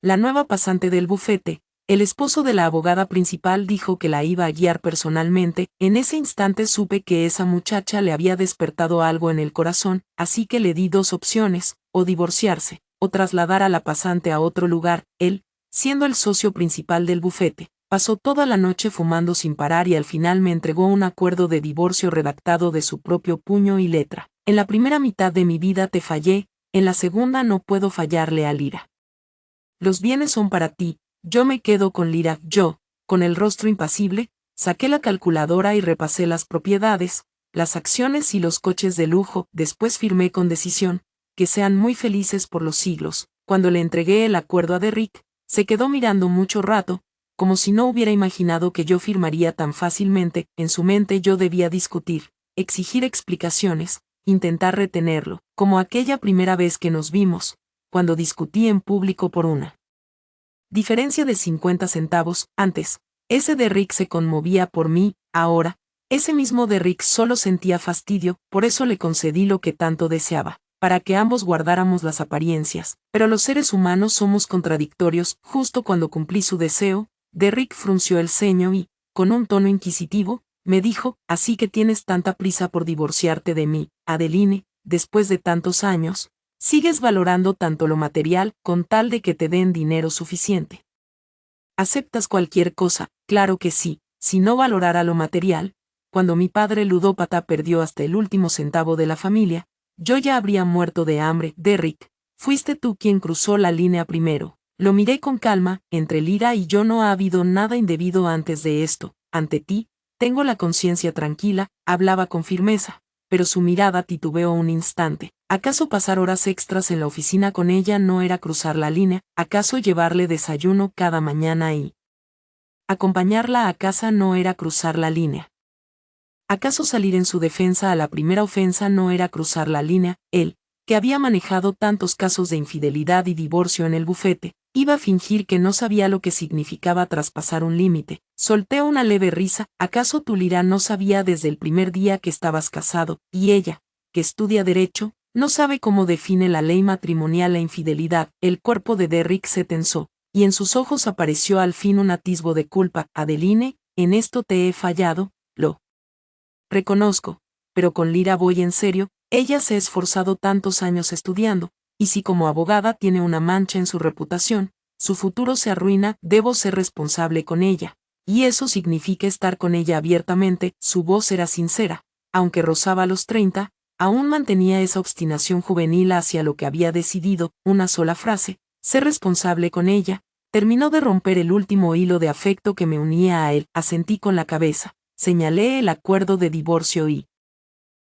la nueva pasante del bufete. El esposo de la abogada principal dijo que la iba a guiar personalmente. En ese instante supe que esa muchacha le había despertado algo en el corazón, así que le di dos opciones, o divorciarse, o trasladar a la pasante a otro lugar. Él, siendo el socio principal del bufete, pasó toda la noche fumando sin parar y al final me entregó un acuerdo de divorcio redactado de su propio puño y letra. En la primera mitad de mi vida te fallé, en la segunda no puedo fallarle a Lyra. Los bienes son para ti. Yo me quedo con Lyra. Yo, con el rostro impasible, saqué la calculadora y repasé las propiedades, las acciones y los coches de lujo. Después firmé con decisión, que sean muy felices por los siglos. Cuando le entregué el acuerdo a Derrick, se quedó mirando mucho rato, como si no hubiera imaginado que yo firmaría tan fácilmente. En su mente yo debía discutir, exigir explicaciones, intentar retenerlo, como aquella primera vez que nos vimos, cuando discutí en público por una diferencia de 50 centavos. Antes, ese Derrick se conmovía por mí. Ahora, ese mismo Derrick solo sentía fastidio. Por eso le concedí lo que tanto deseaba, para que ambos guardáramos las apariencias. Pero los seres humanos somos contradictorios. Justo cuando cumplí su deseo, Derrick frunció el ceño y, con un tono inquisitivo, me dijo: «Así que tienes tanta prisa por divorciarte de mí, Adeline, después de tantos años. Sigues valorando tanto lo material, con tal de que te den dinero suficiente. ¿Aceptas cualquier cosa?». Claro que sí. Si no valorara lo material, cuando mi padre ludópata perdió hasta el último centavo de la familia, yo ya habría muerto de hambre. Derrick, fuiste tú quien cruzó la línea primero. Lo miré con calma. Entre Lyra y yo no ha habido nada indebido antes de esto. Ante ti, tengo la conciencia tranquila. Hablaba con firmeza, pero su mirada titubeó un instante. ¿Acaso pasar horas extras en la oficina con ella no era cruzar la línea? ¿Acaso llevarle desayuno cada mañana y acompañarla a casa no era cruzar la línea? ¿Acaso salir en su defensa a la primera ofensa no era cruzar la línea? Él, que había manejado tantos casos de infidelidad y divorcio en el bufete, iba a fingir que no sabía lo que significaba traspasar un límite. Solté una leve risa. ¿Acaso tu Lyra no sabía desde el primer día que estabas casado? Y ella, que estudia derecho, no sabe cómo define la ley matrimonial la infidelidad. El cuerpo de Derrick se tensó, y en sus ojos apareció al fin un atisbo de culpa. Adeline, en esto te he fallado, lo reconozco, pero con Lyra voy en serio. Ella se ha esforzado tantos años estudiando, y si como abogada tiene una mancha en su reputación, su futuro se arruina. Debo ser responsable con ella, y eso significa estar con ella abiertamente. Su voz era sincera, aunque rozaba los 30, aún mantenía esa obstinación juvenil hacia lo que había decidido. Una sola frase, ser responsable con ella, terminó de romper el último hilo de afecto que me unía a él. Asentí con la cabeza, señalé el acuerdo de divorcio y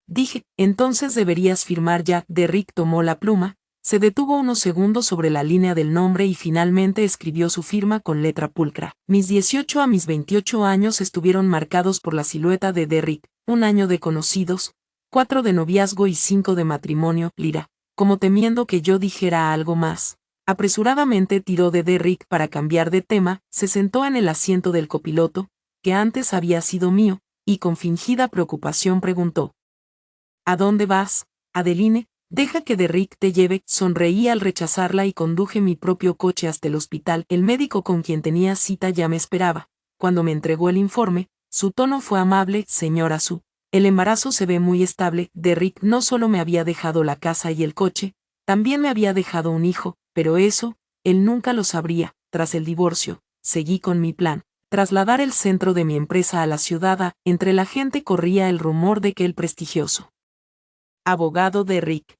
dije: «Entonces deberías firmar ya». Derrick tomó la pluma, se detuvo unos segundos sobre la línea del nombre y finalmente escribió su firma con letra pulcra. Mis 18 a mis 28 años estuvieron marcados por la silueta de Derrick. 1 año de conocidos, 4 de noviazgo y 5 de matrimonio. Lyra, como temiendo que yo dijera algo más, apresuradamente tiró de Derrick para cambiar de tema. Se sentó en el asiento del copiloto, que antes había sido mío, y con fingida preocupación preguntó: «¿A dónde vas, Adeline?». «Deja que Derrick te lleve». Sonreí al rechazarla y conduje mi propio coche hasta el hospital. El médico con quien tenía cita ya me esperaba. Cuando me entregó el informe, su tono fue amable: «Señora Su, el embarazo se ve muy estable». Derrick no solo me había dejado la casa y el coche, también me había dejado un hijo, pero eso, él nunca lo sabría. Tras el divorcio, seguí con mi plan: trasladar el centro de mi empresa a la ciudad. Entre la gente corría el rumor de que el prestigioso abogado Derrick,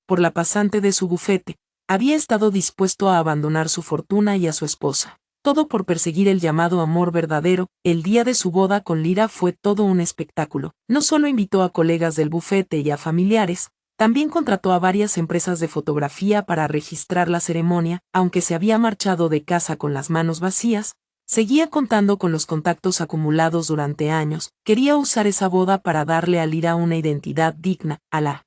por la pasante de su bufete, había estado dispuesto a abandonar su fortuna y a su esposa, todo por perseguir el llamado amor verdadero. El día de su boda con Lyra fue todo un espectáculo. No solo invitó a colegas del bufete y a familiares, también contrató a varias empresas de fotografía para registrar la ceremonia. Aunque se había marchado de casa con las manos vacías, seguía contando con los contactos acumulados durante años. Quería usar esa boda para darle a Lyra una identidad digna. A la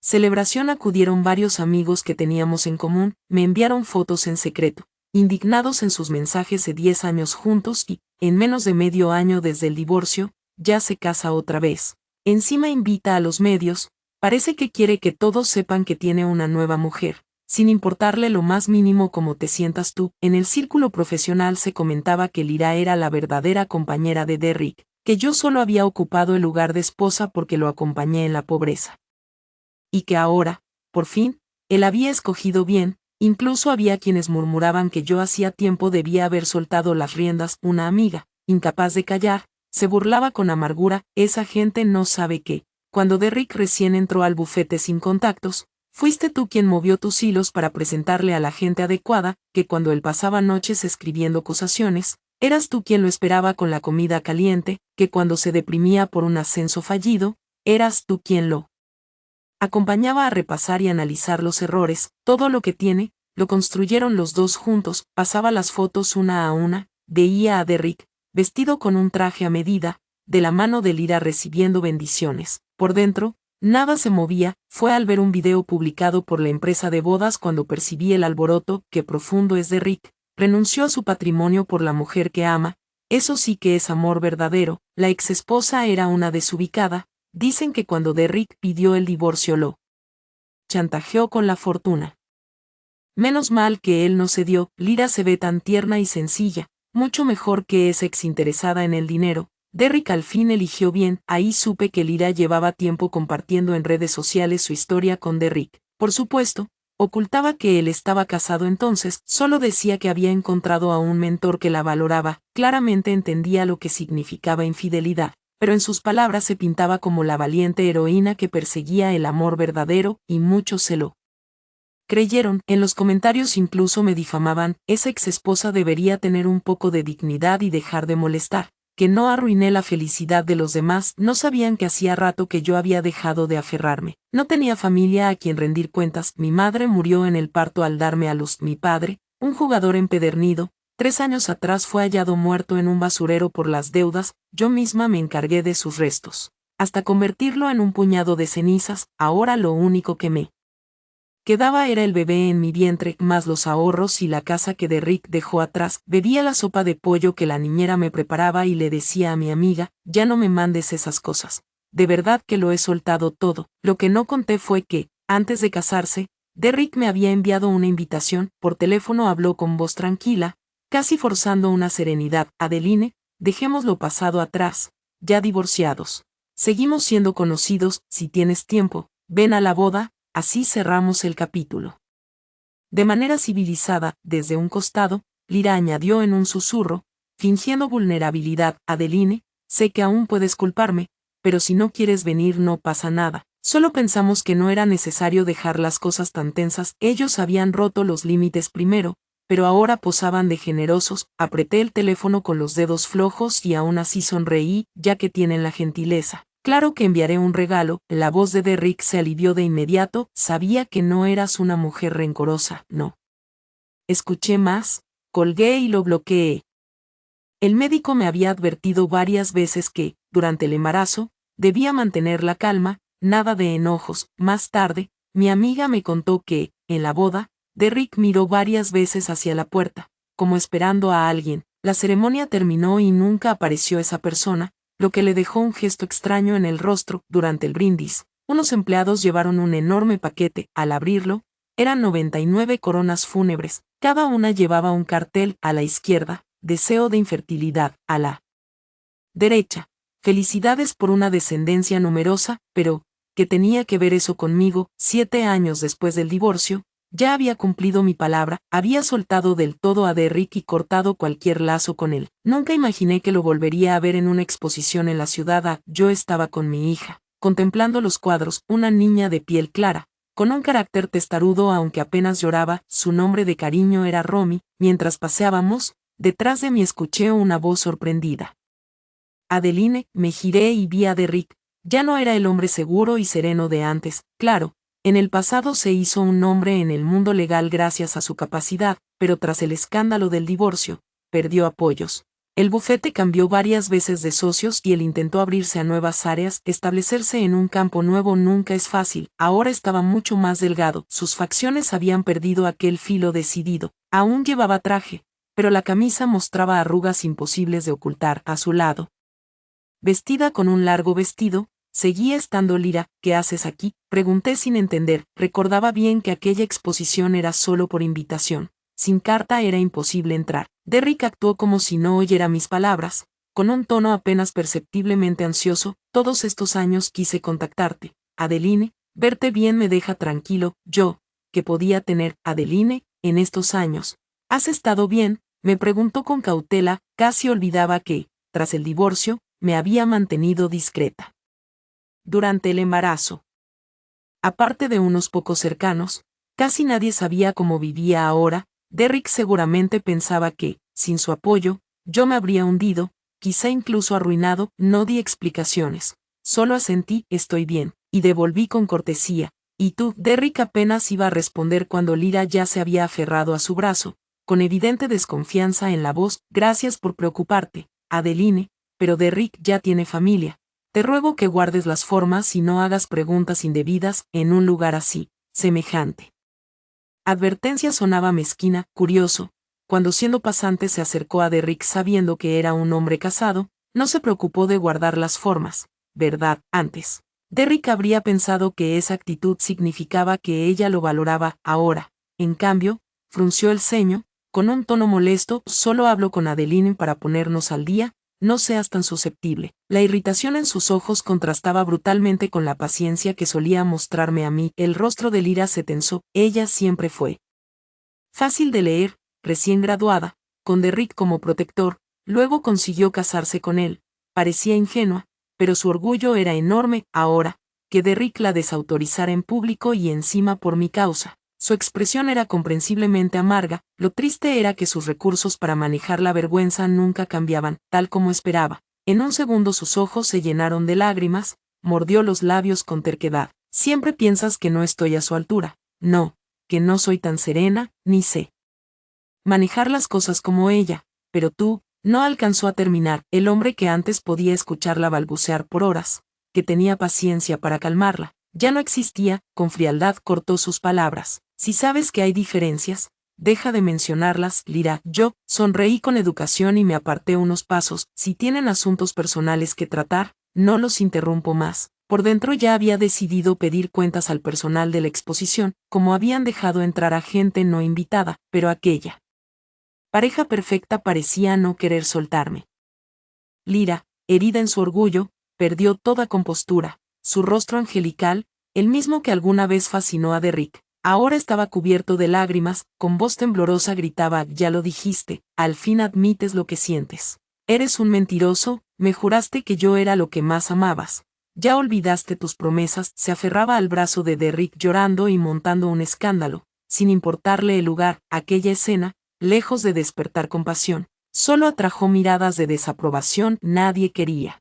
celebración acudieron varios amigos que teníamos en común. Me enviaron fotos en secreto, indignados en sus mensajes de 10 años juntos y, en menos de medio año desde el divorcio, ya se casa otra vez. Encima invita a los medios, parece que quiere que todos sepan que tiene una nueva mujer. sin importarle lo más mínimo cómo te sientas tú. En el círculo profesional se comentaba que Lyra era la verdadera compañera de Derrick, que yo solo había ocupado el lugar de esposa porque lo acompañé en la pobreza. Y que ahora, por fin, él había escogido bien. Incluso había quienes murmuraban que yo hacía tiempo debía haber soltado las riendas. Una amiga, incapaz de callar, se burlaba con amargura: esa gente no sabe que, cuando Derrick recién entró al bufete sin contactos, fuiste tú quien movió tus hilos para presentarle a la gente adecuada, que cuando él pasaba noches escribiendo acusaciones, eras tú quien lo esperaba con la comida caliente, que cuando se deprimía por un ascenso fallido, eras tú quien lo acompañaba a repasar y analizar los errores. Todo lo que tiene, lo construyeron los dos juntos. Pasaba las fotos una a una, veía a Derrick, vestido con un traje a medida, de la mano de Lyra recibiendo bendiciones. Por dentro, nada se movía. Fue al ver un video publicado por la empresa de bodas cuando percibí el alboroto. Qué profundo es Derrick. Renunció a su patrimonio por la mujer que ama. Eso sí que es amor verdadero. La exesposa era una desubicada. Dicen que cuando Derrick pidió el divorcio lo chantajeó con la fortuna. Menos mal que él no cedió. Lyra se ve tan tierna y sencilla, mucho mejor que esa exinteresada en el dinero. Derrick al fin eligió bien. Ahí supe que Lyra llevaba tiempo compartiendo en redes sociales su historia con Derrick. Por supuesto, ocultaba que él estaba casado entonces, solo decía que había encontrado a un mentor que la valoraba. Claramente entendía lo que significaba infidelidad, pero en sus palabras se pintaba como la valiente heroína que perseguía el amor verdadero, y muchos se lo creyeron. En los comentarios incluso me difamaban: esa exesposa debería tener un poco de dignidad y dejar de molestar, que no arruiné la felicidad de los demás. No sabían que hacía rato que yo había dejado de aferrarme. No tenía familia a quien rendir cuentas. Mi madre murió en el parto al darme a luz. Mi padre, un jugador empedernido, 3 años atrás fue hallado muerto en un basurero por las deudas. Yo misma me encargué de sus restos, hasta convertirlo en un puñado de cenizas. Ahora lo único que me quedaba era el bebé en mi vientre, más los ahorros y la casa que Derrick dejó atrás. Bebía la sopa de pollo que la niñera me preparaba y le decía a mi amiga: ya no me mandes esas cosas. De verdad que lo he soltado todo. Lo que no conté fue que, antes de casarse, Derrick me había enviado una invitación. Por teléfono habló con voz tranquila, casi forzando una serenidad: Adeline, dejemos lo pasado atrás, ya divorciados. Seguimos siendo conocidos. Si tienes tiempo, ven a la boda. Así cerramos el capítulo. De manera civilizada, desde un costado, Lyra añadió en un susurro, fingiendo vulnerabilidad: Adeline, sé que aún puedes culparme, pero si no quieres venir no pasa nada. Solo pensamos que no era necesario dejar las cosas tan tensas. Ellos habían roto los límites primero, pero ahora posaban de generosos. Apreté el teléfono con los dedos flojos y aún así sonreí, ya que tienen la gentileza. Claro que enviaré un regalo. La voz de Derrick se alivió de inmediato. Sabía que no eras una mujer rencorosa. No. Escuché más. Colgué y lo bloqueé. El médico me había advertido varias veces que, durante el embarazo, debía mantener la calma, nada de enojos. Más tarde, mi amiga me contó que, en la boda, Derrick miró varias veces hacia la puerta, como esperando a alguien. La ceremonia terminó y nunca apareció esa persona, lo que le dejó un gesto extraño en el rostro. Durante el brindis, unos empleados llevaron un enorme paquete. Al abrirlo, eran 99 coronas fúnebres. Cada una llevaba un cartel. A la izquierda, deseo de infertilidad; a la derecha, felicidades por una descendencia numerosa. Pero, ¿qué tenía que ver eso conmigo? 7 años después del divorcio, ya había cumplido mi palabra. Había soltado del todo a Derrick y cortado cualquier lazo con él. Nunca imaginé que lo volvería a ver en una exposición en la ciudad. Yo estaba con mi hija, contemplando los cuadros. Una niña de piel clara, con un carácter testarudo aunque apenas lloraba. Su nombre de cariño era Romy. Mientras paseábamos, detrás de mí escuché una voz sorprendida: Adeline. Me giré y vi a Derrick. Ya no era el hombre seguro y sereno de antes. Claro, en el pasado se hizo un nombre en el mundo legal gracias a su capacidad, pero tras el escándalo del divorcio, perdió apoyos. El bufete cambió varias veces de socios y él intentó abrirse a nuevas áreas. Establecerse en un campo nuevo nunca es fácil. Ahora estaba mucho más delgado. Sus facciones habían perdido aquel filo decidido. Aún llevaba traje, pero la camisa mostraba arrugas imposibles de ocultar. A su lado, vestida con un largo vestido, Seguía estando Lyra. ¿Qué haces aquí? Pregunté sin entender. Recordaba bien que aquella exposición era solo por invitación. Sin carta era imposible entrar. Derrick actuó como si no oyera mis palabras, con un tono apenas perceptiblemente ansioso. Todos estos años quise contactarte, Adeline. Verte bien me deja tranquilo. Yo, ¿qué podía tener, Adeline, en estos años? ¿Has estado bien? Me preguntó con cautela. Casi olvidaba que, tras el divorcio, me había mantenido discreta. Durante el embarazo. Aparte de unos pocos cercanos, casi nadie sabía cómo vivía ahora. Derrick seguramente pensaba que, sin su apoyo, yo me habría hundido, quizá incluso arruinado. No di explicaciones. Solo asentí, estoy bien, y devolví con cortesía. ¿Y tú? Derrick apenas iba a responder cuando Lyra ya se había aferrado a su brazo, con evidente desconfianza en la voz. Gracias por preocuparte, Adeline, pero Derrick ya tiene familia. Te ruego que guardes las formas y no hagas preguntas indebidas en un lugar así, semejante. Advertencia sonaba mezquina. Curioso, cuando siendo pasante se acercó a Derrick sabiendo que era un hombre casado, no se preocupó de guardar las formas, ¿verdad? Antes, Derrick habría pensado que esa actitud significaba que ella lo valoraba. Ahora, en cambio, frunció el ceño, con un tono molesto. Solo hablo con Adeline para ponernos al día. No seas tan susceptible. La irritación en sus ojos contrastaba brutalmente con la paciencia que solía mostrarme a mí. El rostro de Lyra se tensó. Ella siempre fue fácil de leer, recién graduada, con Derrick como protector, luego consiguió casarse con él. Parecía ingenua, pero su orgullo era enorme. Ahora, que Derrick la desautorizara en público y encima por mi causa. Su expresión era comprensiblemente amarga. Lo triste era que sus recursos para manejar la vergüenza nunca cambiaban, tal como esperaba. En un segundo sus ojos se llenaron de lágrimas, mordió los labios con terquedad. Siempre piensas que no estoy a su altura. No, que no soy tan serena, ni sé manejar las cosas como ella, pero tú. No alcanzó a terminar. El hombre que antes podía escucharla balbucear por horas, que tenía paciencia para calmarla, ya no existía. Con frialdad cortó sus palabras. Si sabes que hay diferencias, deja de mencionarlas, Lyra. Yo sonreí con educación y me aparté unos pasos. Si tienen asuntos personales que tratar, no los interrumpo más. Por dentro ya había decidido pedir cuentas al personal de la exposición, como habían dejado entrar a gente no invitada, pero aquella pareja perfecta parecía no querer soltarme. Lyra, herida en su orgullo, perdió toda compostura. Su rostro angelical, el mismo que alguna vez fascinó a Derrick, ahora estaba cubierto de lágrimas. Con voz temblorosa gritaba: ya lo dijiste, al fin admites lo que sientes. Eres un mentiroso, me juraste que yo era lo que más amabas. Ya olvidaste tus promesas. Se aferraba al brazo de Derrick llorando y montando un escándalo, sin importarle el lugar. Aquella escena, lejos de despertar compasión, solo atrajo miradas de desaprobación. Nadie quería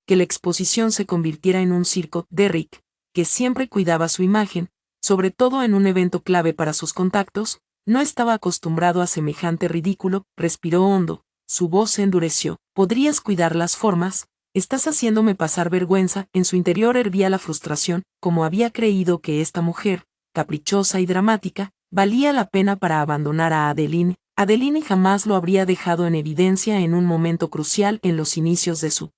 que la exposición se convirtiera en un circo. Derrick, que siempre cuidaba su imagen, sobre todo en un evento clave para sus contactos, no estaba acostumbrado a semejante ridículo. Respiró hondo, su voz se endureció. ¿Podrías cuidar las formas? Estás haciéndome pasar vergüenza. En su interior hervía la frustración. Como había creído que esta mujer, caprichosa y dramática, valía la pena para abandonar a Adeline. Adeline jamás lo habría dejado en evidencia en un momento crucial en los inicios de su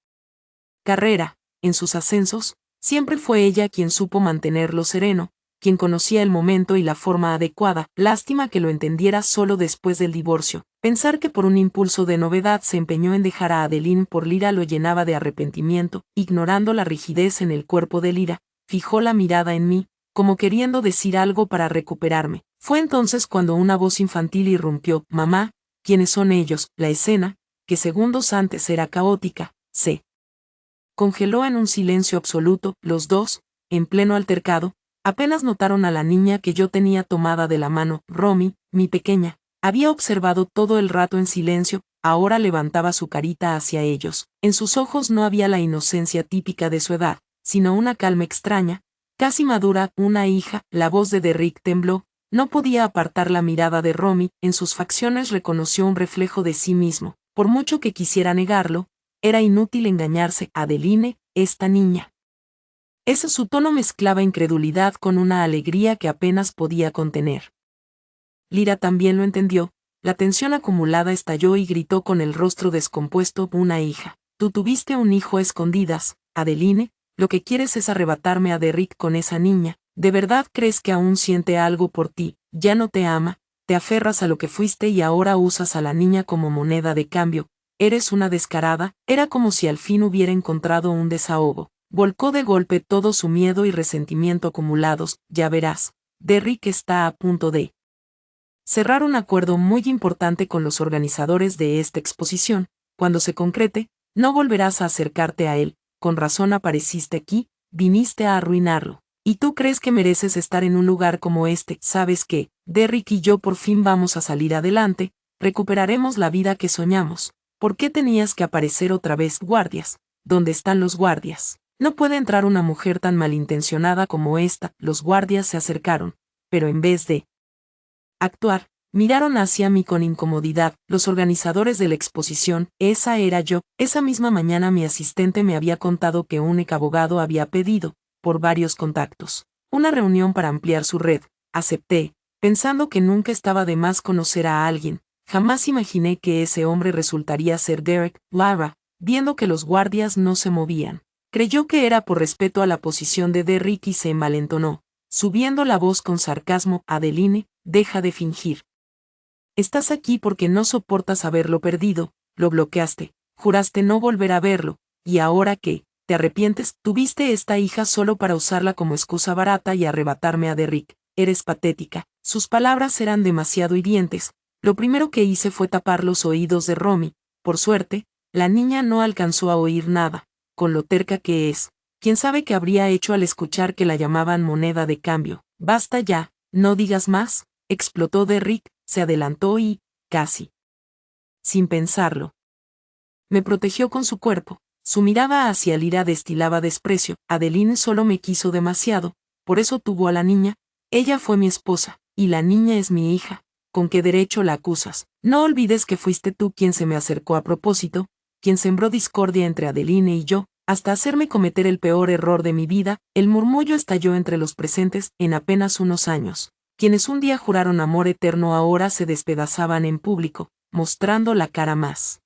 carrera. En sus ascensos, siempre fue ella quien supo mantenerlo sereno, quien conocía el momento y la forma adecuada. Lástima que lo entendiera solo después del divorcio. Pensar que por un impulso de novedad se empeñó en dejar a Adeline por Lyra lo llenaba de arrepentimiento. Ignorando la rigidez en el cuerpo de Lyra, fijó la mirada en mí, como queriendo decir algo para recuperarme. Fue entonces cuando una voz infantil irrumpió: mamá, ¿quiénes son ellos? La escena, que segundos antes era caótica, se congeló en un silencio absoluto. Los dos, en pleno altercado, apenas notaron a la niña que yo tenía tomada de la mano. Romy, mi pequeña, había observado todo el rato en silencio. Ahora levantaba su carita hacia ellos. En sus ojos no había la inocencia típica de su edad, sino una calma extraña, casi madura. Una hija. La voz de Derrick tembló. No podía apartar la mirada de Romy. En sus facciones reconoció un reflejo de sí mismo. Por mucho que quisiera negarlo, era inútil engañarse. Adeline, esta niña. Ese su tono mezclaba incredulidad con una alegría que apenas podía contener. Lyra también lo entendió. La tensión acumulada estalló y gritó con el rostro descompuesto: una hija. Tú tuviste un hijo a escondidas, Adeline. lo que quieres es arrebatarme a Derrick con esa niña. ¿De verdad crees que aún siente algo por ti? Ya no te ama, te aferras a lo que fuiste y ahora usas a la niña como moneda de cambio. Eres una descarada. Era como si al fin hubiera encontrado un desahogo. Volcó de golpe todo su miedo y resentimiento acumulados. Ya verás, Derrick está a punto de cerrar un acuerdo muy importante con los organizadores de esta exposición. Cuando se concrete, no volverás a acercarte a él. Con razón apareciste aquí, viniste a arruinarlo. ¿Y tú crees que mereces estar en un lugar como este? ¿Sabes qué? Derrick y yo por fin vamos a salir adelante, recuperaremos la vida que soñamos. ¿Por qué tenías que aparecer otra vez? Guardias. ¿Dónde están los guardias? No puede entrar una mujer tan malintencionada como esta. Los guardias se acercaron, pero en vez de actuar, miraron hacia mí con incomodidad. Los organizadores de la exposición, esa era yo. Esa misma mañana mi asistente me había contado que un ex abogado había pedido, por varios contactos, una reunión para ampliar su red. Acepté, pensando que nunca estaba de más conocer a alguien. Jamás imaginé que ese hombre resultaría ser Derek. Lara, viendo que los guardias no se movían, creyó que era por respeto a la posición de Derrick y se envalentonó, subiendo la voz con sarcasmo. Adeline, deja de fingir. Estás aquí porque no soportas haberlo perdido, lo bloqueaste, juraste no volver a verlo, y ahora ¿qué? ¿Te arrepientes? Tuviste esta hija solo para usarla como excusa barata y arrebatarme a Derrick. Eres patética. Sus palabras eran demasiado hirientes. Lo primero que hice fue tapar los oídos de Romy. Por suerte, la niña no alcanzó a oír nada, con lo terca que es. ¿Quién sabe qué habría hecho al escuchar que la llamaban moneda de cambio? Basta ya, no digas más, explotó Derrick, se adelantó y, casi sin pensarlo, me protegió con su cuerpo. Su mirada hacia Lyra destilaba desprecio. Adeline solo me quiso demasiado, por eso tuvo a la niña. Ella fue mi esposa, y la niña es mi hija. ¿Con qué derecho la acusas? No olvides que fuiste tú quien se me acercó a propósito, quien sembró discordia entre Adeline y yo, hasta hacerme cometer el peor error de mi vida. El murmullo estalló entre los presentes. En apenas unos años, quienes un día juraron amor eterno ahora se despedazaban en público, mostrando la cara más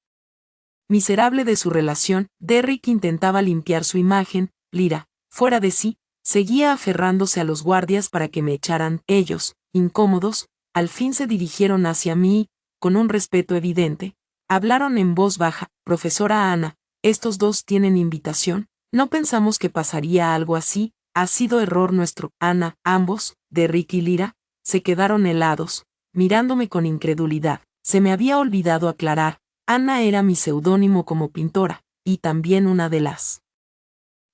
miserable de su relación. Derrick intentaba limpiar su imagen. Lyra, fuera de sí, seguía aferrándose a los guardias para que me echaran. Ellos, incómodos, al fin se dirigieron hacia mí y, con un respeto evidente, hablaron en voz baja. Profesora Anna, estos dos tienen invitación. No pensamos que pasaría algo así. Ha sido error nuestro. Anna, ambos, Derrick y Lyra, se quedaron helados, mirándome con incredulidad. Se me había olvidado aclarar. Anna era mi seudónimo como pintora, y también una de las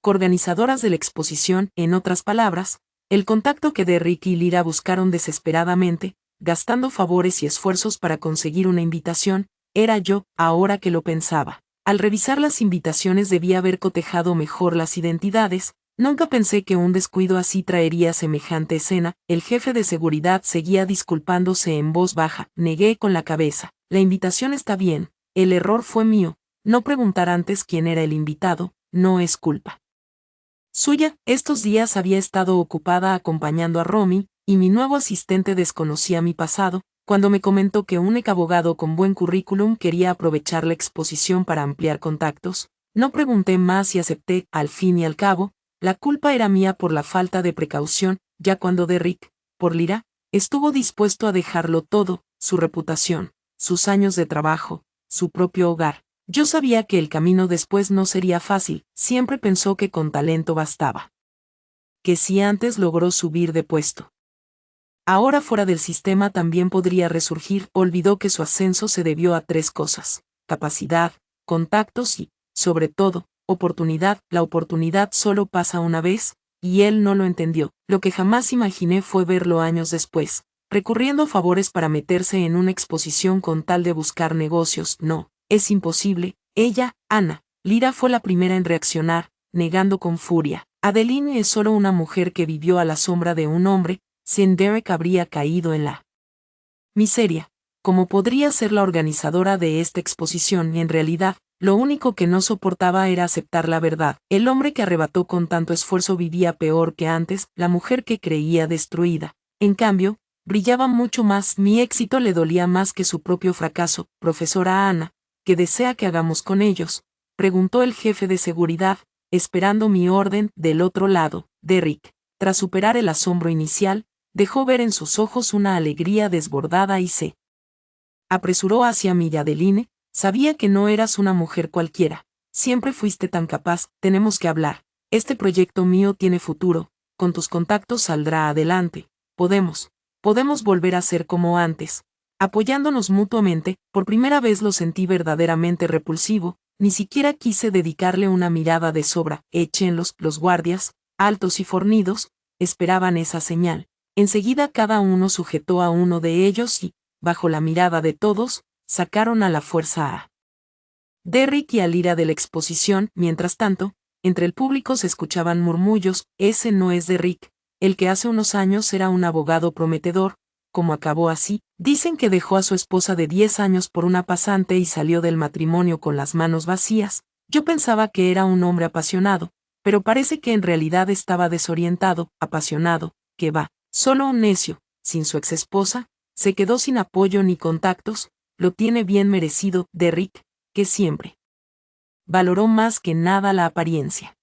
coorganizadoras de la exposición. En otras palabras, el contacto que Derrick y Lyra buscaron desesperadamente, gastando favores y esfuerzos para conseguir una invitación, era yo. Ahora que lo pensaba, al revisar las invitaciones debía haber cotejado mejor las identidades. Nunca pensé que un descuido así traería semejante escena. El jefe de seguridad seguía disculpándose en voz baja. Negué con la cabeza. La invitación está bien. El error fue mío. No preguntar antes quién era el invitado, no es culpa suya. Estos días había estado ocupada acompañando a Romy, y mi nuevo asistente desconocía mi pasado. Cuando me comentó que un ex abogado con buen currículum quería aprovechar la exposición para ampliar contactos, no pregunté más y acepté. Al fin y al cabo, la culpa era mía por la falta de precaución. Ya cuando Derrick, por Lyra, estuvo dispuesto a dejarlo todo, su reputación, sus años de trabajo, su propio hogar. Yo sabía que el camino después no sería fácil. Siempre pensó que con talento bastaba. Que si antes logró subir de puesto, ahora fuera del sistema también podría resurgir. Olvidó que su ascenso se debió a 3 cosas: capacidad, contactos y, sobre todo, oportunidad. La oportunidad solo pasa una vez, y él no lo entendió. Lo que jamás imaginé fue verlo años después, recurriendo a favores para meterse en una exposición con tal de buscar negocios. No, es imposible. Ella, Anna, Lyra fue la primera en reaccionar, negando con furia. Adeline es solo una mujer que vivió a la sombra de un hombre. Sin Derrick habría caído en la miseria. Como podría ser la organizadora de esta exposición, y en realidad, lo único que no soportaba era aceptar la verdad. El hombre que arrebató con tanto esfuerzo vivía peor que antes. La mujer que creía destruida, en cambio, brillaba mucho más. Mi éxito le dolía más que su propio fracaso. Profesora Anna, ¿qué desea que hagamos con ellos?, preguntó el jefe de seguridad. esperando mi orden del otro lado. Derrick, tras superar el asombro inicial, dejó ver en sus ojos una alegría desbordada y se apresuró hacia mí. Adeline, sabía que no eras una mujer cualquiera. Siempre fuiste tan capaz. Tenemos que hablar. Este proyecto mío tiene futuro. Con tus contactos saldrá adelante. Podemos volver a ser como antes. Apoyándonos mutuamente, por primera vez lo sentí verdaderamente repulsivo. Ni siquiera quise dedicarle una mirada de sobra. Los guardias, altos y fornidos, esperaban esa señal. Enseguida cada uno sujetó a uno de ellos y, bajo la mirada de todos, sacaron a la fuerza a Derrick y a Lyra de la exposición. Mientras tanto, entre el público se escuchaban murmullos. Ese no es Derrick, el que hace unos años era un abogado prometedor. ¿Cómo acabó así? Dicen que dejó a su esposa de 10 años por una pasante y salió del matrimonio con las manos vacías. Yo pensaba que era un hombre apasionado, pero parece que en realidad estaba desorientado. Apasionado, que va, solo un necio. Sin su exesposa, se quedó sin apoyo ni contactos. Lo tiene bien merecido. Derrick, que siempre valoró más que nada la apariencia.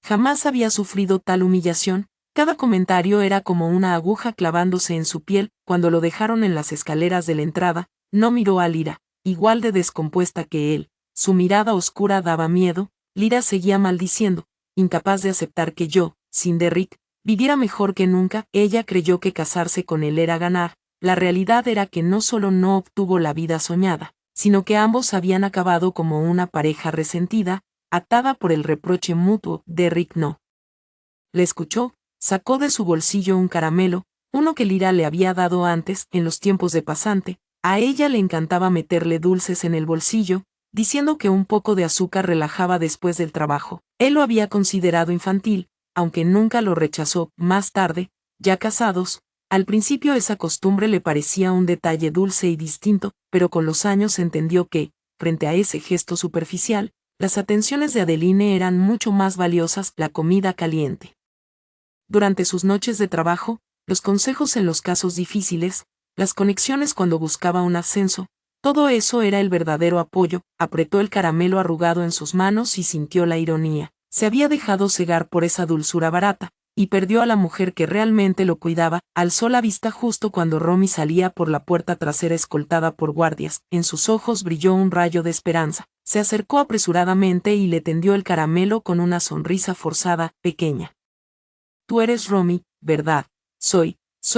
Jamás había sufrido tal humillación. Cada comentario era como una aguja clavándose en su piel. Cuando lo dejaron en las escaleras de la entrada, no miró a Lyra, igual de descompuesta que él. Su mirada oscura daba miedo. Lyra seguía maldiciendo, incapaz de aceptar que yo, sin Derrick, viviera mejor que nunca. Ella creyó que casarse con él era ganar. La realidad era que no solo no obtuvo la vida soñada, sino que ambos habían acabado como una pareja resentida, atada por el reproche mutuo. Derrick no le escuchó. Sacó de su bolsillo un caramelo, uno que Lyra le había dado antes, en los tiempos de pasante. A ella le encantaba meterle dulces en el bolsillo, diciendo que un poco de azúcar relajaba después del trabajo. Él lo había considerado infantil, aunque nunca lo rechazó. Más tarde, ya casados, al principio esa costumbre le parecía un detalle dulce y distinto, pero con los años entendió que, frente a ese gesto superficial, las atenciones de Adeline eran mucho más valiosas. La comida caliente. Durante sus noches de trabajo, los consejos en los casos difíciles, las conexiones cuando buscaba un ascenso, todo eso era el verdadero apoyo. Apretó el caramelo arrugado en sus manos y sintió la ironía. Se había dejado cegar por esa dulzura barata, y perdió a la mujer que realmente lo cuidaba. Alzó la vista justo cuando Romy salía por la puerta trasera escoltada por guardias. En sus ojos brilló un rayo de esperanza. Se acercó apresuradamente y le tendió el caramelo con una sonrisa forzada. Pequeña. Tú eres Romy, ¿verdad? Soy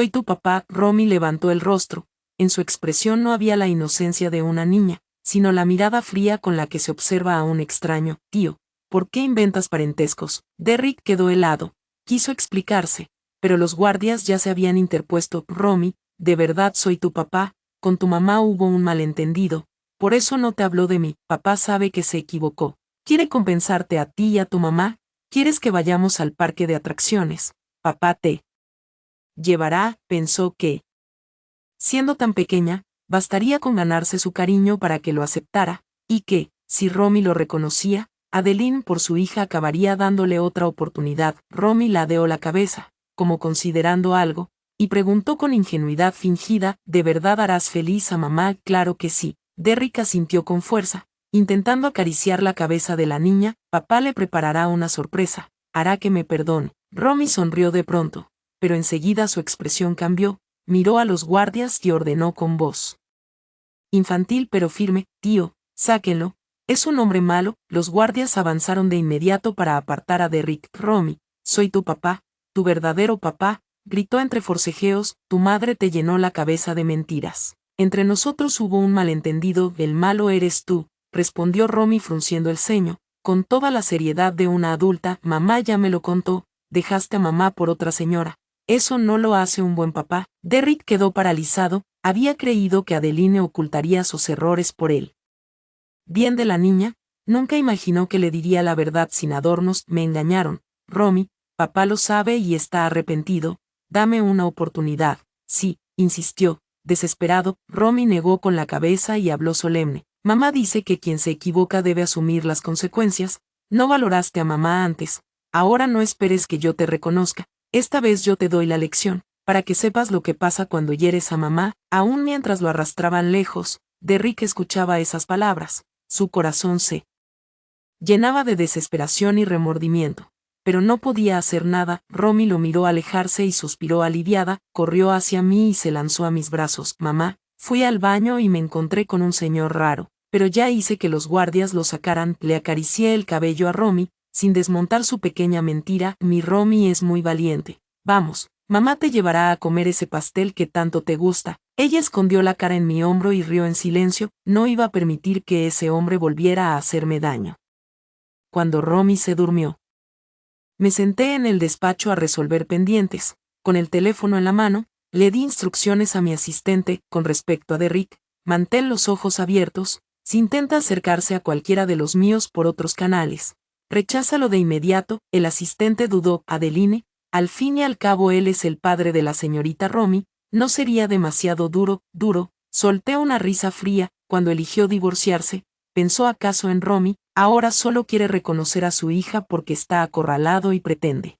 tu papá. Romy levantó el rostro. En su expresión no había la inocencia de una niña, sino la mirada fría con la que se observa a un extraño. Tío, ¿por qué inventas parentescos? Derrick quedó helado. Quiso explicarse, pero los guardias ya se habían interpuesto. Romy, de verdad soy tu papá. Con tu mamá hubo un malentendido, por eso no te habló de mí. Papá sabe que se equivocó. Quiere compensarte a ti y a tu mamá. ¿Quieres que vayamos al parque de atracciones? Papá te llevará. Pensó que, siendo tan pequeña, bastaría con ganarse su cariño para que lo aceptara, y que, si Romy lo reconocía, Adeline por su hija acabaría dándole otra oportunidad. Romy ladeó la cabeza, como considerando algo, y preguntó con ingenuidad fingida, ¿de verdad harás feliz a mamá? Claro que sí. Derrick asintió con fuerza, intentando acariciar la cabeza de la niña. Papá le preparará una sorpresa, hará que me perdone. Romy sonrió de pronto, pero enseguida su expresión cambió, miró a los guardias y ordenó con voz infantil pero firme, tío, sáquenlo, es un hombre malo. Los guardias avanzaron de inmediato para apartar a Derrick. Romy, soy tu papá, tu verdadero papá, gritó entre forcejeos. Tu madre te llenó la cabeza de mentiras. Entre nosotros hubo un malentendido. El malo eres tú, respondió Romy frunciendo el ceño, con toda la seriedad de una adulta. Mamá ya me lo contó, dejaste a mamá por otra señora. Eso no lo hace un buen papá. Derrick quedó paralizado, había creído que Adeline ocultaría sus errores por él. Bien de la niña, nunca imaginó que le diría la verdad sin adornos. Me engañaron, Romy, papá lo sabe y está arrepentido, dame una oportunidad. Sí, insistió, desesperado. Romy negó con la cabeza y habló solemne. Mamá dice que quien se equivoca debe asumir las consecuencias. No valoraste a mamá antes, ahora no esperes que yo te reconozca. Esta vez yo te doy la lección, para que sepas lo que pasa cuando hieres a mamá. Aún mientras lo arrastraban lejos, Derrick escuchaba esas palabras. Su corazón se llenaba de desesperación y remordimiento. Pero no podía hacer nada. Romy lo miró alejarse y suspiró aliviada, corrió hacia mí y se lanzó a mis brazos. Mamá, fui al baño y me encontré con un señor raro, pero ya hice que los guardias lo sacaran. Le acaricié el cabello a Romy, sin desmontar su pequeña mentira. Mi Romy es muy valiente. Vamos, mamá te llevará a comer ese pastel que tanto te gusta. Ella escondió la cara en mi hombro y rió en silencio. No iba a permitir que ese hombre volviera a hacerme daño. Cuando Romy se durmió, me senté en el despacho a resolver pendientes. Con el teléfono en la mano, le di instrucciones a mi asistente con respecto a Derrick. Mantén los ojos abiertos, si intenta acercarse a cualquiera de los míos por otros canales. Recházalo de inmediato. El asistente dudó. Adeline, al fin y al cabo él es el padre de la señorita Romy, no sería demasiado duro. Solté una risa fría. Cuando eligió divorciarse, ¿pensó acaso en Romy? Ahora solo quiere reconocer a su hija porque está acorralado y pretende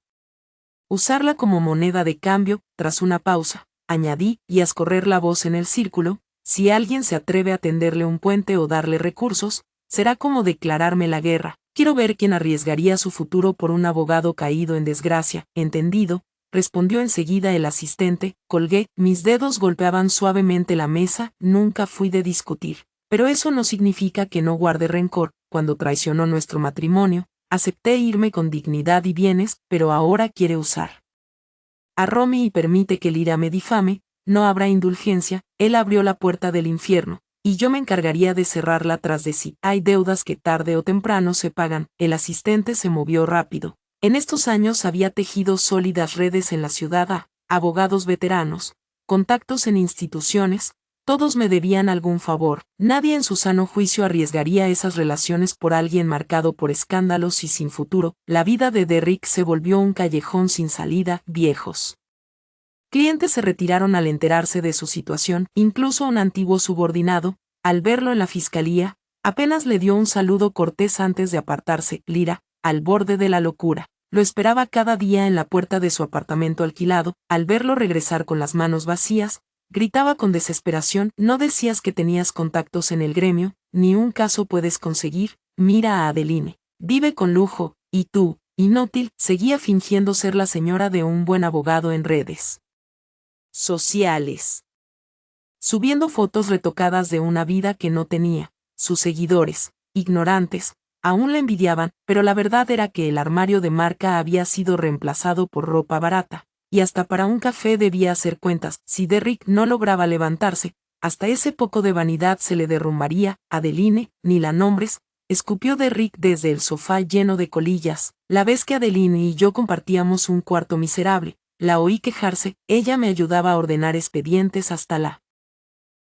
usarla como moneda de cambio. Tras una pausa, añadí, y haz correr la voz en el círculo, si alguien se atreve a tenderle un puente o darle recursos, será como declararme la guerra. Quiero ver quién arriesgaría su futuro por un abogado caído en desgracia. Entendido, respondió enseguida el asistente. Colgué, mis dedos golpeaban suavemente la mesa. Nunca fui de discutir. Pero eso no significa que no guarde rencor. Cuando traicionó nuestro matrimonio, acepté irme con dignidad y bienes, pero ahora quiere usar a Romy y permite que Lyra me difame. No habrá indulgencia. Él abrió la puerta del infierno, y yo me encargaría de cerrarla tras de sí. Hay deudas que tarde o temprano se pagan. El asistente se movió rápido. En estos años había tejido sólidas redes en la ciudad, abogados veteranos, contactos en instituciones. Todos me debían algún favor. Nadie en su sano juicio arriesgaría esas relaciones por alguien marcado por escándalos y sin futuro. La vida de Derrick se volvió un callejón sin salida. Viejos clientes se retiraron al enterarse de su situación. Incluso un antiguo subordinado, al verlo en la fiscalía, apenas le dio un saludo cortés antes de apartarse. Lyra, al borde de la locura, lo esperaba cada día en la puerta de su apartamento alquilado. Al verlo regresar con las manos vacías, gritaba con desesperación. No decías que tenías contactos en el gremio, ni un caso puedes conseguir. Mira a Adeline, vive con lujo, y tú, inútil, seguía fingiendo ser la señora de un buen abogado en redes sociales, subiendo fotos retocadas de una vida que no tenía. Sus seguidores, ignorantes, aún la envidiaban, pero la verdad era que el armario de marca había sido reemplazado por ropa barata, y hasta para un café debía hacer cuentas. Si Derrick no lograba levantarse, hasta ese poco de vanidad se le derrumbaría. Adeline, ni la nombres, escupió Derrick desde el sofá lleno de colillas. La vez que Adeline y yo compartíamos un cuarto miserable, la oí quejarse. Ella me ayudaba a ordenar expedientes hasta la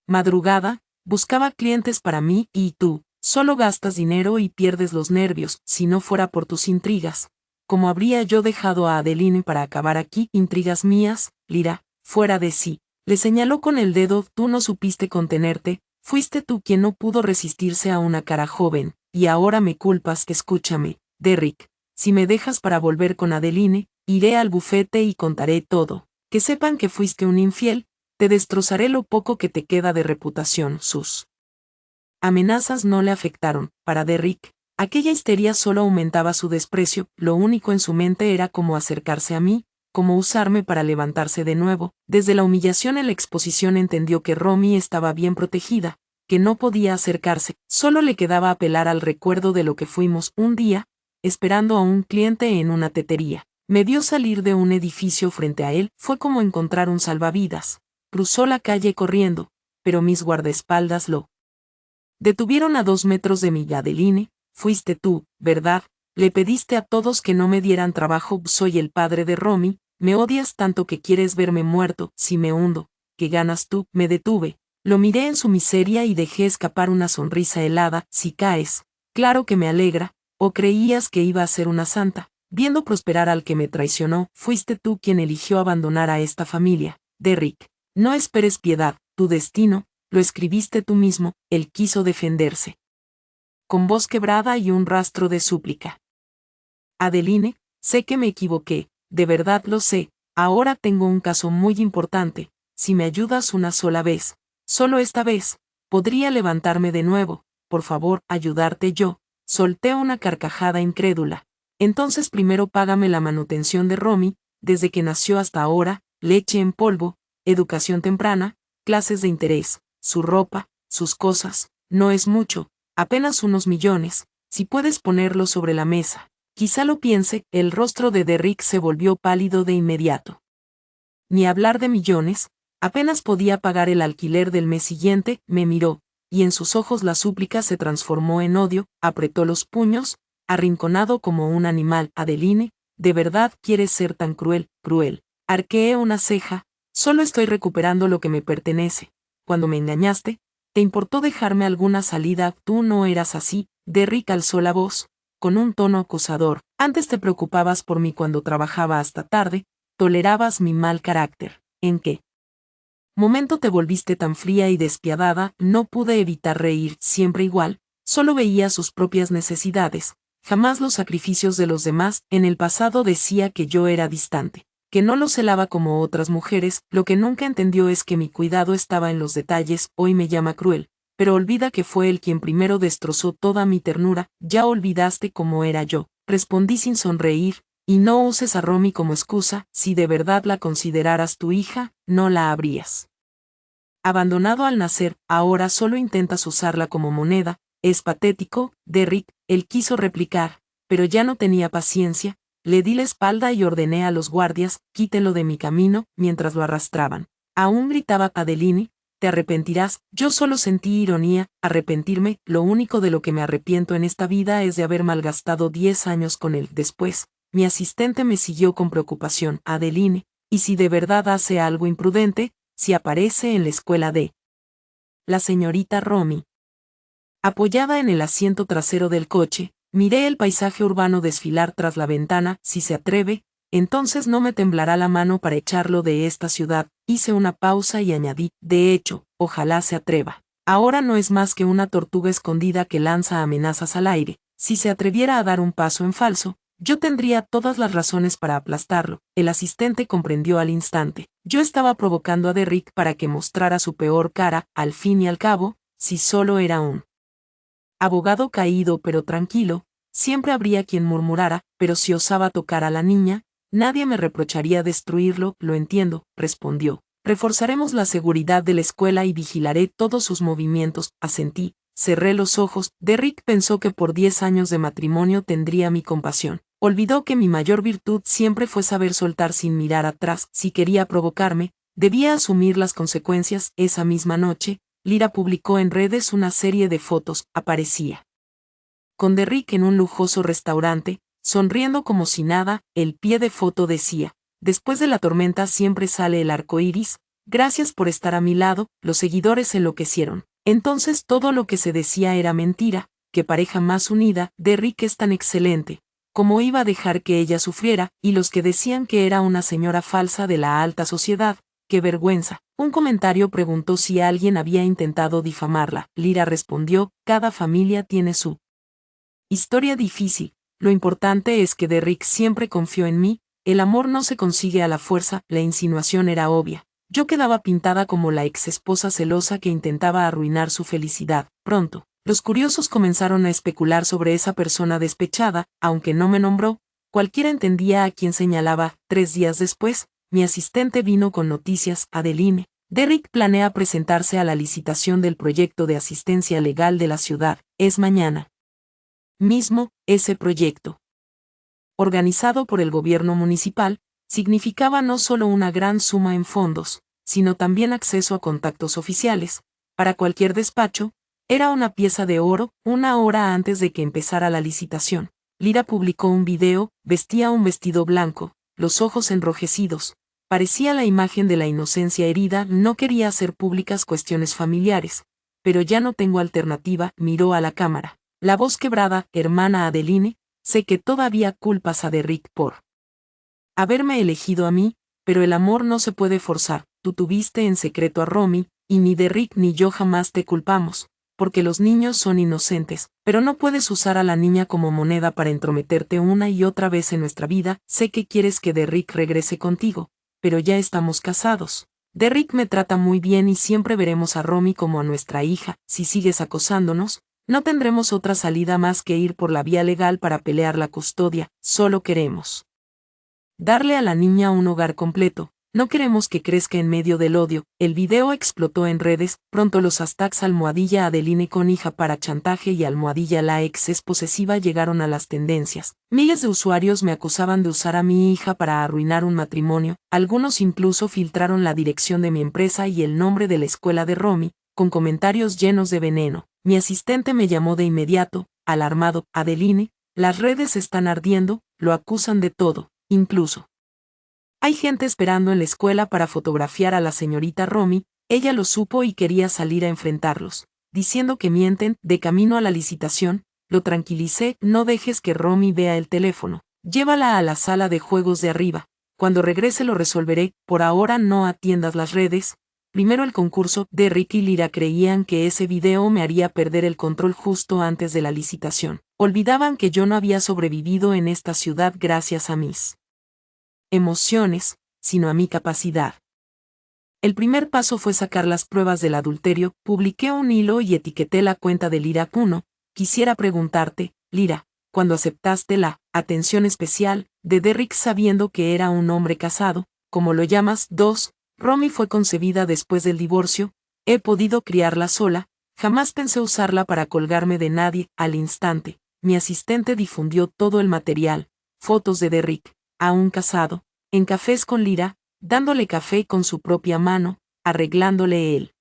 madrugada, buscaba clientes para mí. Y tú, solo gastas dinero y pierdes los nervios. Si no fuera por tus intrigas, ¿cómo habría yo dejado a Adeline para acabar aquí? Intrigas mías. Lyra, fuera de sí, le señaló con el dedo. Tú no supiste contenerte, fuiste tú quien no pudo resistirse a una cara joven, y ahora me culpas. Escúchame, Derrick, si me dejas para volver con Adeline, iré al bufete y contaré todo. Que sepan que fuiste un infiel, te destrozaré lo poco que te queda de reputación. Sus amenazas no le afectaron. Para Derrick, aquella histeria solo aumentaba su desprecio. Lo único en su mente era cómo acercarse a mí, cómo usarme para levantarse de nuevo. Desde la humillación en la exposición entendió que Romy estaba bien protegida, que no podía acercarse. Solo le quedaba apelar al recuerdo de lo que fuimos un día, esperando a un cliente en una tetería. Me vio salir de un edificio frente a él. Fue como encontrar un salvavidas. Cruzó la calle corriendo, pero mis guardaespaldas lo detuvieron a 2 metros de mí. Adeline, fuiste tú, ¿verdad? Le pediste a todos que no me dieran trabajo. Soy el padre de Romy. Me odias tanto que quieres verme muerto. Si me hundo, ¿qué ganas tú? Me detuve. Lo miré en su miseria y dejé escapar una sonrisa helada. Si caes, claro que me alegra. ¿O creías que iba a ser una santa, viendo prosperar al que me traicionó? Fuiste tú quien eligió abandonar a esta familia. Derrick, no esperes piedad. Tu destino, lo escribiste tú mismo. Él quiso defenderse, con voz quebrada y un rastro de súplica. Adeline, sé que me equivoqué, de verdad lo sé. Ahora tengo un caso muy importante. Si me ayudas una sola vez, solo esta vez, podría levantarme de nuevo. Por favor, ayudarte yo. Solté una carcajada incrédula. Entonces primero págame la manutención de Romy, desde que nació hasta ahora, leche en polvo, educación temprana, clases de interés, su ropa, sus cosas, no es mucho, apenas unos millones, si puedes ponerlo sobre la mesa. Quizá lo piense, el rostro de Derrick se volvió pálido de inmediato. Ni hablar de millones, apenas podía pagar el alquiler del mes siguiente, me miró, y en sus ojos la súplica se transformó en odio, apretó los puños, arrinconado como un animal. Adeline, ¿de verdad quieres ser tan cruel, cruel? Arqueé una ceja, solo estoy recuperando lo que me pertenece. Cuando me engañaste, ¿te importó dejarme alguna salida? Tú no eras así. Derrick alzó la voz, con un tono acusador. Antes te preocupabas por mí cuando trabajaba hasta tarde, tolerabas mi mal carácter. ¿En qué momento te volviste tan fría y despiadada? No pude evitar reír. Siempre igual, solo veía sus propias necesidades, jamás los sacrificios de los demás. En el pasado decía que yo era distante, que no lo celaba como otras mujeres. Lo que nunca entendió es que mi cuidado estaba en los detalles. Hoy me llama cruel, pero olvida que fue él quien primero destrozó toda mi ternura. Ya olvidaste cómo era yo, respondí sin sonreír. Y no uses a Romy como excusa. Si de verdad la consideraras tu hija, no la habrías abandonado al nacer. Ahora solo intentas usarla como moneda. Es patético, Derrick. Él quiso replicar, pero ya no tenía paciencia. Le di la espalda y ordené a los guardias, quítelo de mi camino, mientras lo arrastraban. Aún gritaba Adeline, te arrepentirás. Yo solo sentí ironía. Arrepentirme, lo único de lo que me arrepiento en esta vida es de haber malgastado 10 años con él. Después, mi asistente me siguió con preocupación. Adeline, ¿y si de verdad hace algo imprudente? Si aparece en la escuela de la señorita Romy. Apoyada en el asiento trasero del coche, miré el paisaje urbano desfilar tras la ventana. Si se atreve, entonces no me temblará la mano para echarlo de esta ciudad. Hice una pausa y añadí, de hecho, ojalá se atreva. Ahora no es más que una tortuga escondida que lanza amenazas al aire. Si se atreviera a dar un paso en falso, yo tendría todas las razones para aplastarlo. El asistente comprendió al instante. Yo estaba provocando a Derrick para que mostrara su peor cara. Al fin y al cabo, si solo era un abogado caído pero tranquilo, siempre habría quien murmurara, pero si osaba tocar a la niña, nadie me reprocharía destruirlo. Lo entiendo, respondió. Reforzaremos la seguridad de la escuela y vigilaré todos sus movimientos. Asentí. Cerré los ojos. Derrick pensó que por 10 años de matrimonio tendría mi compasión. Olvidó que mi mayor virtud siempre fue saber soltar sin mirar atrás. Si quería provocarme, debía asumir las consecuencias. Esa misma noche, Lyra publicó en redes una serie de fotos. Aparecía con Derrick en un lujoso restaurante, sonriendo como si nada. El pie de foto decía, después de la tormenta siempre sale el arco iris. Gracias por estar a mi lado. Los seguidores enloquecieron. Entonces todo lo que se decía era mentira. Qué pareja más unida. Derrick es tan excelente. ¿Cómo iba a dejar que ella sufriera? Y los que decían que era una señora falsa de la alta sociedad. ¡Qué vergüenza! Un comentario preguntó si alguien había intentado difamarla. Lyra respondió, cada familia tiene su historia difícil. Lo importante es que Derrick siempre confió en mí. El amor no se consigue a la fuerza. La insinuación era obvia. Yo quedaba pintada como la ex esposa celosa que intentaba arruinar su felicidad. Pronto, los curiosos comenzaron a especular sobre esa persona despechada. Aunque no me nombró, cualquiera entendía a quién señalaba. 3 días después, mi asistente vino con noticias. Adeline, Derrick planea presentarse a la licitación del proyecto de asistencia legal de la ciudad. Es mañana mismo. Ese proyecto, organizado por el gobierno municipal, significaba no solo una gran suma en fondos, sino también acceso a contactos oficiales. Para cualquier despacho, era una pieza de oro. 1 hora antes de que empezara la licitación, Lyra publicó un video. Vestía un vestido blanco, los ojos enrojecidos. Parecía la imagen de la inocencia herida. No quería hacer públicas cuestiones familiares, pero ya no tengo alternativa. Miró a la cámara, la voz quebrada. Hermana Adeline, sé que todavía culpas a Derrick por haberme elegido a mí, pero el amor no se puede forzar. Tú tuviste en secreto a Romy, y ni Derrick ni yo jamás te culpamos, porque los niños son inocentes, pero no puedes usar a la niña como moneda para entrometerte una y otra vez en nuestra vida. Sé que quieres que Derrick regrese contigo, pero ya estamos casados. Derrick me trata muy bien y siempre veremos a Romy como a nuestra hija. Si sigues acosándonos, No tendremos otra salida más que ir por la vía legal para pelear la custodia, solo queremos darle a la niña un hogar completo. No queremos que crezca en medio del odio. El video explotó en redes, pronto los hashtags almohadilla Adeline con hija para chantaje y almohadilla la ex es posesiva llegaron a las tendencias. Miles de usuarios me acusaban de usar a mi hija para arruinar un matrimonio, algunos incluso filtraron la dirección de mi empresa y el nombre de la escuela de Romy, con comentarios llenos de veneno. Mi asistente me llamó de inmediato, alarmado, Adeline, las redes están ardiendo, lo acusan de todo, incluso hay gente esperando en la escuela para fotografiar a la señorita Romy, ella lo supo y quería salir a enfrentarlos, diciendo que mienten. De camino a la licitación, lo tranquilicé, no dejes que Romy vea el teléfono, llévala a la sala de juegos de arriba, cuando regrese lo resolveré, por ahora no atiendas las redes. Primero el concurso. Derrick y Lyra creían que ese video me haría perder el control justo antes de la licitación, olvidaban que yo no había sobrevivido en esta ciudad gracias a mis emociones, sino a mi capacidad. El primer paso fue sacar las pruebas del adulterio, publiqué un hilo y etiqueté la cuenta de Lyra Cuno. Quisiera preguntarte, Lyra, cuando aceptaste la atención especial de Derrick sabiendo que era un hombre casado, como lo llamas. 2. Romy fue concebida después del divorcio, he podido criarla sola, jamás pensé usarla para colgarme de nadie. Al instante, mi asistente difundió todo el material, fotos de Derrick, aún casado, en cafés con Lyra, dándole café con su propia mano, arreglándole el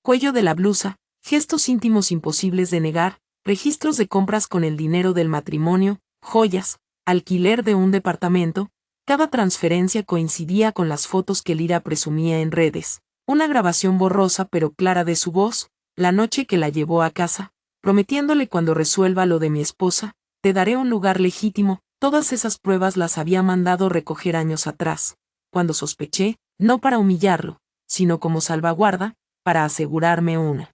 cuello de la blusa, gestos íntimos imposibles de negar, registros de compras con el dinero del matrimonio, joyas, alquiler de un departamento, cada transferencia coincidía con las fotos que Lyra presumía en redes, una grabación borrosa pero clara de su voz, la noche que la llevó a casa, prometiéndole cuando resuelva lo de mi esposa, te daré un lugar legítimo. Todas esas pruebas las había mandado recoger años atrás, cuando sospeché, no para humillarlo, sino como salvaguarda, para asegurarme una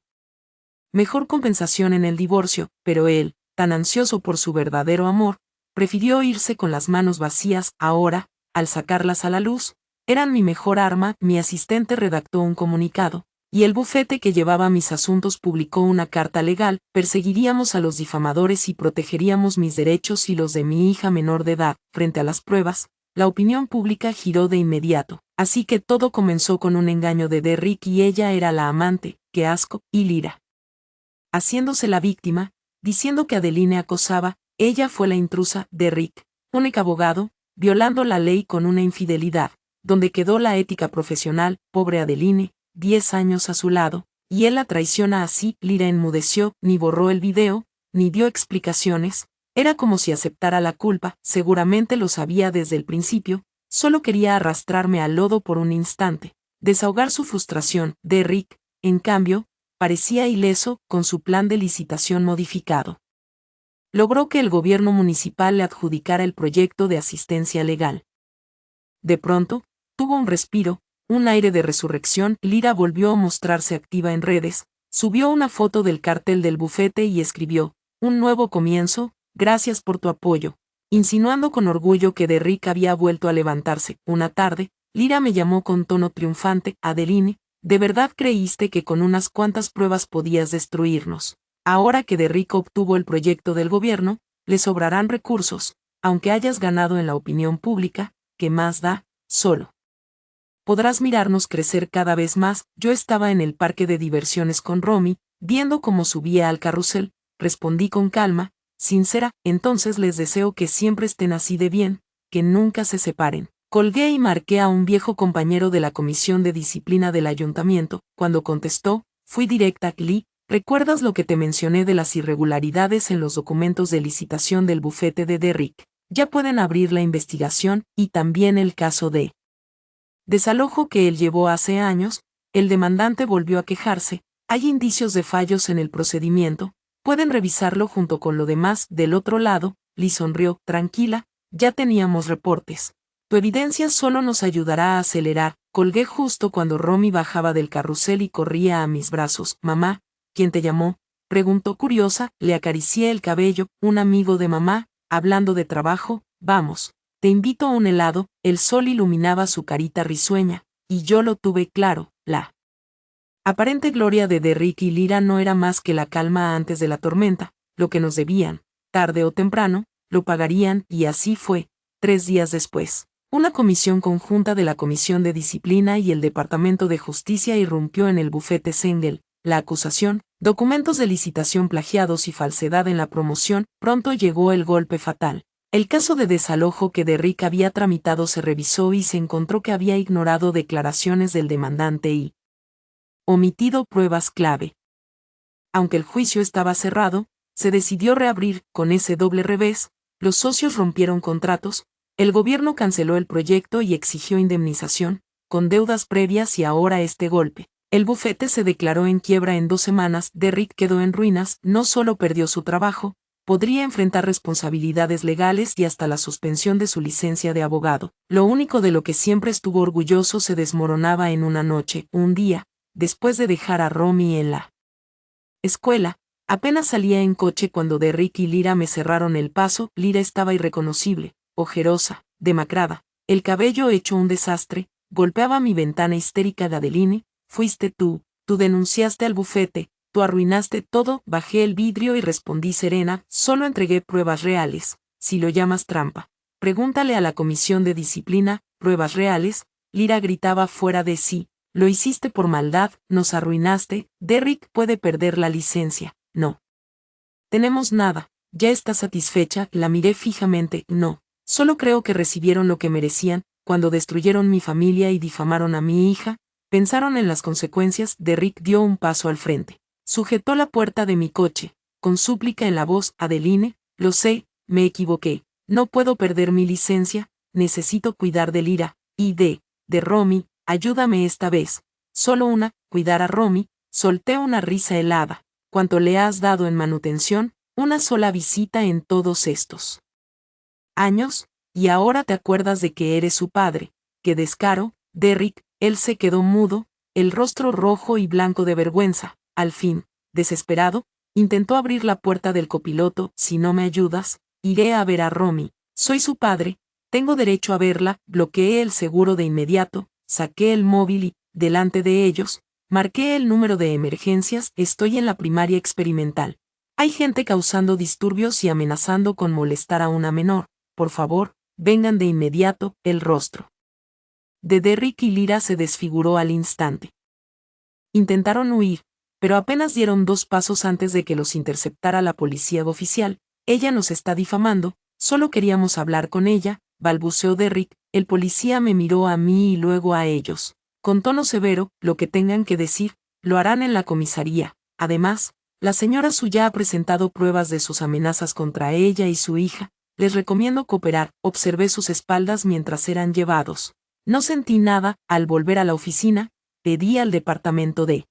mejor compensación en el divorcio, pero él, tan ansioso por su verdadero amor, prefirió irse con las manos vacías. Ahora, al sacarlas a la luz, eran mi mejor arma. Mi asistente redactó un comunicado, y el bufete que llevaba mis asuntos publicó una carta legal. Perseguiríamos a los difamadores y protegeríamos mis derechos y los de mi hija menor de edad. Frente a las pruebas, la opinión pública giró de inmediato, así que todo comenzó con un engaño de Derrick y ella era la amante, qué asco, y Lyra haciéndose la víctima, diciendo que Adeline acosaba, ella fue la intrusa. Derrick, único abogado, violando la ley con una infidelidad, donde quedó la ética profesional. Pobre Adeline, 10 años a su lado, y él la traiciona así. Lyra enmudeció, ni borró el video, ni dio explicaciones, era como si aceptara la culpa, seguramente lo sabía desde el principio, solo quería arrastrarme al lodo por un instante, desahogar su frustración. Derrick, en cambio, parecía ileso, con su plan de licitación modificado. Logró que el gobierno municipal le adjudicara el proyecto de asistencia legal. De pronto, tuvo un respiro, un aire de resurrección. Lyra volvió a mostrarse activa en redes, subió una foto del cartel del bufete y escribió, un nuevo comienzo, gracias por tu apoyo, insinuando con orgullo que Derrick había vuelto a levantarse. Una tarde, Lyra me llamó con tono triunfante, Adeline, ¿de verdad creíste que con unas cuantas pruebas podías destruirnos? Ahora que Derrick obtuvo el proyecto del gobierno, le sobrarán recursos, aunque hayas ganado en la opinión pública, ¿qué más da? Solo podrás mirarnos crecer cada vez más. Yo estaba en el parque de diversiones con Romy, viendo cómo subía al carrusel, respondí con calma, sincera, entonces les deseo que siempre estén así de bien, que nunca se separen. Colgué y marqué a un viejo compañero de la comisión de disciplina del ayuntamiento. Cuando contestó, fui directa. Lee, ¿recuerdas lo que te mencioné de las irregularidades en los documentos de licitación del bufete de Derrick? Ya pueden abrir la investigación, y también el caso de desalojo que él llevó hace años. El demandante volvió a quejarse, hay indicios de fallos en el procedimiento, pueden revisarlo junto con lo demás. Del otro lado, Lee sonrió, tranquila, ya teníamos reportes. Tu evidencia solo nos ayudará a acelerar. Colgué justo cuando Romy bajaba del carrusel y corría a mis brazos. Mamá, ¿quién te llamó? Preguntó curiosa, le acaricié el cabello, un amigo de mamá, hablando de trabajo, vamos, te invito a un helado. El sol iluminaba su carita risueña, y yo lo tuve claro, la Aparente gloria de Derrick y Lyra no era más que la calma antes de la tormenta. Lo que nos debían, tarde o temprano, lo pagarían, y así fue. 3 días después, una comisión conjunta de la Comisión de Disciplina y el Departamento de Justicia irrumpió en el bufete Sengel. La acusación, documentos de licitación plagiados y falsedad en la promoción. Pronto llegó el golpe fatal. El caso de desalojo que Derrick había tramitado se revisó y se encontró que había ignorado declaraciones del demandante y omitido pruebas clave. Aunque el juicio estaba cerrado, se decidió reabrir. Con ese doble revés, los socios rompieron contratos, el gobierno canceló el proyecto y exigió indemnización, con deudas previas, y ahora este golpe. El bufete se declaró en quiebra en 2 semanas. Derrick quedó en ruinas. No solo perdió su trabajo, podría enfrentar responsabilidades legales y hasta la suspensión de su licencia de abogado. Lo único de lo que siempre estuvo orgulloso se desmoronaba en una noche. Un día, después de dejar a Romy en la escuela, apenas salía en coche cuando Derrick y Lyra me cerraron el paso. Lyra estaba irreconocible, ojerosa, demacrada, el cabello hecho un desastre, golpeaba mi ventana histérica. Adeline, fuiste tú denunciaste al bufete, tú arruinaste todo. Bajé el vidrio y respondí serena, solo entregué pruebas reales. Si lo llamas trampa, pregúntale a la comisión de disciplina. Pruebas reales, Lyra gritaba fuera de sí. Lo hiciste por maldad, nos arruinaste. Derrick puede perder la licencia. No tenemos nada. ¿Ya estás satisfecha? La miré fijamente. No. Solo creo que recibieron lo que merecían. Cuando destruyeron mi familia y difamaron a mi hija, pensaron en las consecuencias. Derrick dio un paso al frente. Sujetó la puerta de mi coche, con súplica en la voz. Adeline, lo sé, me equivoqué. No puedo perder mi licencia, necesito cuidar de Lyra, y de Romy. Ayúdame esta vez. Solo una, cuidar a Romy. Solté una risa helada. ¿Cuánto le has dado en manutención? Una sola visita en todos estos años, y ahora te acuerdas de que eres su padre. ¡Qué descaro! Derrick, él se quedó mudo, el rostro rojo y blanco de vergüenza. Al fin, desesperado, intentó abrir la puerta del copiloto. Si no me ayudas, iré a ver a Romy. Soy su padre, tengo derecho a verla. Bloqueé el seguro de inmediato. Saqué el móvil y, delante de ellos, marqué el número de emergencias. Estoy en la primaria experimental. Hay gente causando disturbios y amenazando con molestar a una menor. Por favor, vengan de inmediato. El rostro de Derrick y Lyra se desfiguró al instante. Intentaron huir, pero apenas dieron 2 pasos antes de que los interceptara la policía oficial. Ella nos está difamando, solo queríamos hablar con ella, balbuceó Derrick. El policía me miró a mí y luego a ellos. Con tono severo, lo que tengan que decir, lo harán en la comisaría. Además, la señora Suya ha presentado pruebas de sus amenazas contra ella y su hija. Les recomiendo cooperar. Observé sus espaldas mientras eran llevados. No sentí nada. Al volver a la oficina, pedí al departamento de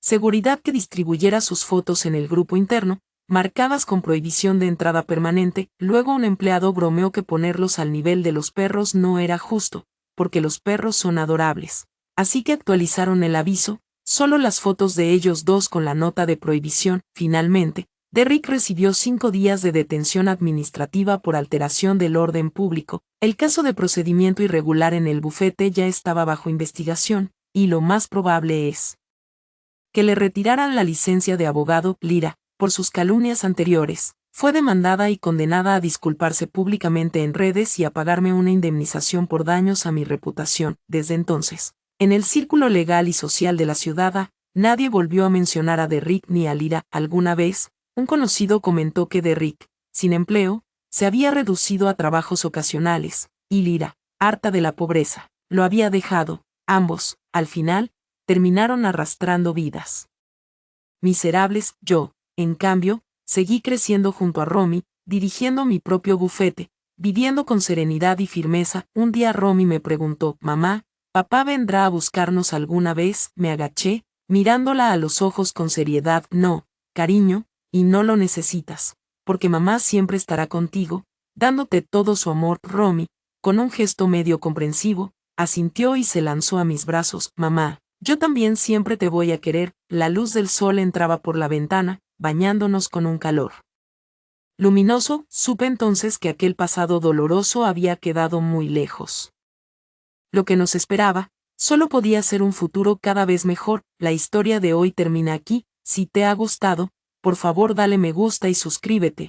seguridad que distribuyera sus fotos en el grupo interno, marcadas con prohibición de entrada permanente. Luego un empleado bromeó que ponerlos al nivel de los perros no era justo, porque los perros son adorables. Así que actualizaron el aviso, solo las fotos de ellos dos con la nota de prohibición. Finalmente, Derrick recibió 5 días de detención administrativa por alteración del orden público. El caso de procedimiento irregular en el bufete ya estaba bajo investigación, y lo más probable es que le retiraran la licencia de abogado. Lyra, por sus calumnias anteriores, fue demandada y condenada a disculparse públicamente en redes y a pagarme una indemnización por daños a mi reputación. Desde entonces, en el círculo legal y social de la ciudad, nadie volvió a mencionar a Derrick ni a Lyra. Alguna vez, un conocido comentó que Derrick, sin empleo, se había reducido a trabajos ocasionales, y Lyra, harta de la pobreza, lo había dejado. Ambos, al final, terminaron arrastrando vidas miserables. Yo, en cambio, seguí creciendo junto a Romy, dirigiendo mi propio bufete, viviendo con serenidad y firmeza. Un día Romy me preguntó, mamá, ¿papá vendrá a buscarnos alguna vez? Me agaché, mirándola a los ojos con seriedad. No, cariño, y no lo necesitas, porque mamá siempre estará contigo, dándote todo su amor. Romy, con un gesto medio comprensivo, asintió y se lanzó a mis brazos. Mamá, yo también siempre te voy a querer. La luz del sol entraba por la ventana, bañándonos con un calor luminoso. Supe entonces que aquel pasado doloroso había quedado muy lejos. Lo que nos esperaba, Solo podía ser un futuro cada vez mejor. La historia de hoy termina aquí. Si te ha gustado, por favor dale me gusta y suscríbete.